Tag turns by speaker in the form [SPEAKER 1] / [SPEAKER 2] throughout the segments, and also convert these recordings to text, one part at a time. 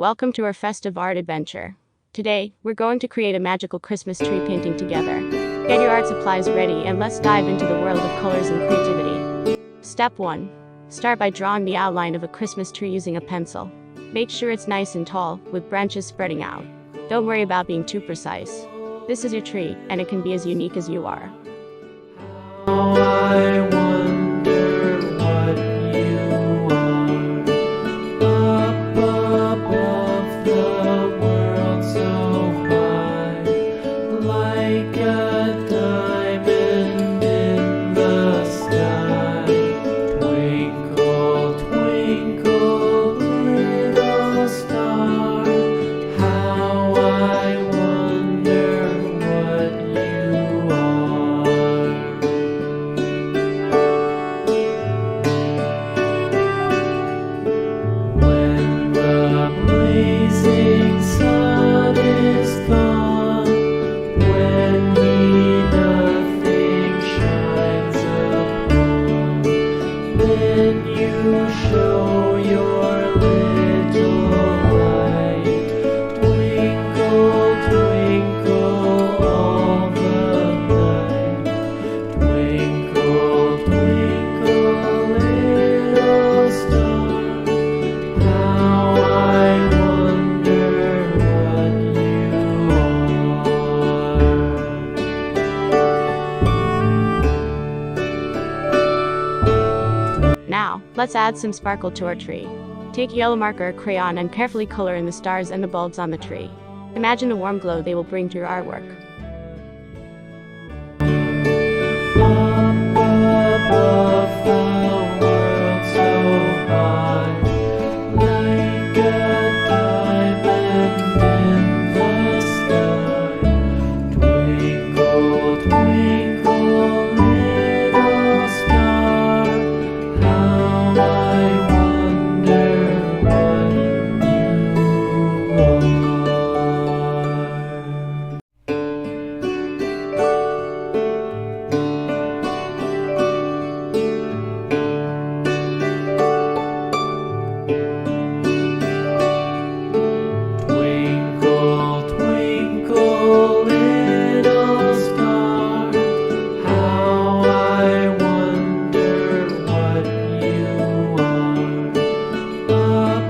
[SPEAKER 1] welcome to our festive art adventure. Today, we're going to create a magical Christmas tree painting together. Get your art supplies ready and let's dive into the world of colors and creativity. Step 1. Start by drawing the outline of a Christmas tree using a pencil. Make sure it's nice and tall, with branches spreading out. Don't worry about being too precise. This is your tree, and it can be as unique as you are.
[SPEAKER 2] I wonder what you are, up above the world so high, like a diamond in the sky. Twinkle, twinkle, little star, how I wonder what you are. When the blazing sun is gone, when nothing shines upon, then you show your little light. Twinkle, twinkle all the night. Twinkle, twinkle, little star, how I wonder what you are.
[SPEAKER 1] Now, let's add some sparkle to our tree. Take a yellow marker or crayon and carefully color in the stars and the bulbs on the tree. Imagine the warm glow they will bring to your artwork.
[SPEAKER 2] Up above the world so high, like a diamond in the sky. Twinkle, twinkle, little star, how I wonder what you are. Twinkle, twinkle, little star, how I wonder what you are. Up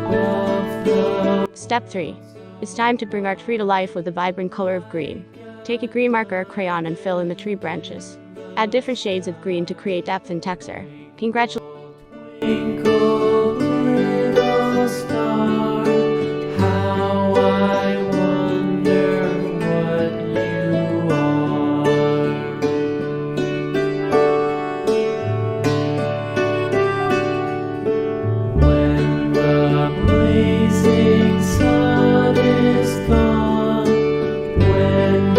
[SPEAKER 2] above the
[SPEAKER 1] Step 3. It's time to bring our tree to life with a vibrant color of green. Take a green marker or crayon and fill in the tree branches. Add different shades of green to create depth and texture. Congratulations!
[SPEAKER 2] twinkle, little star, how I wonder what you are. When the blazing sun is gone, when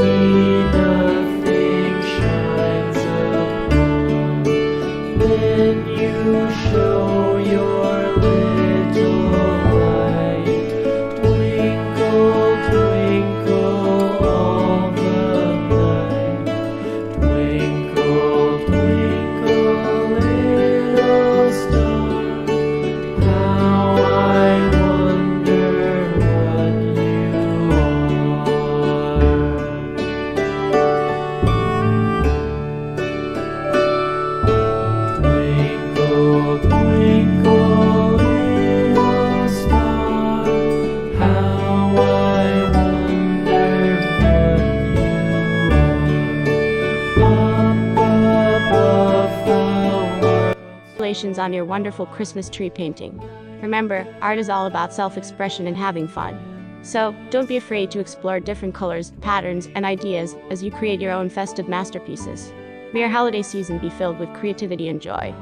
[SPEAKER 2] nothing shines upon, then you show your little light. Twinkle, twinkle all the night. Twinkle, twinkle, little star, how I wonder what you are. Twinkle, twinkle, little star, how I wonder what you are. Up above the world.
[SPEAKER 1] Congratulations on your wonderful Christmas tree painting. Remember, art is all about self-expression and having fun. So, don't be afraid to explore different colors, patterns, and ideas as you create your own festive masterpieces. May your holiday season be filled with creativity and joy.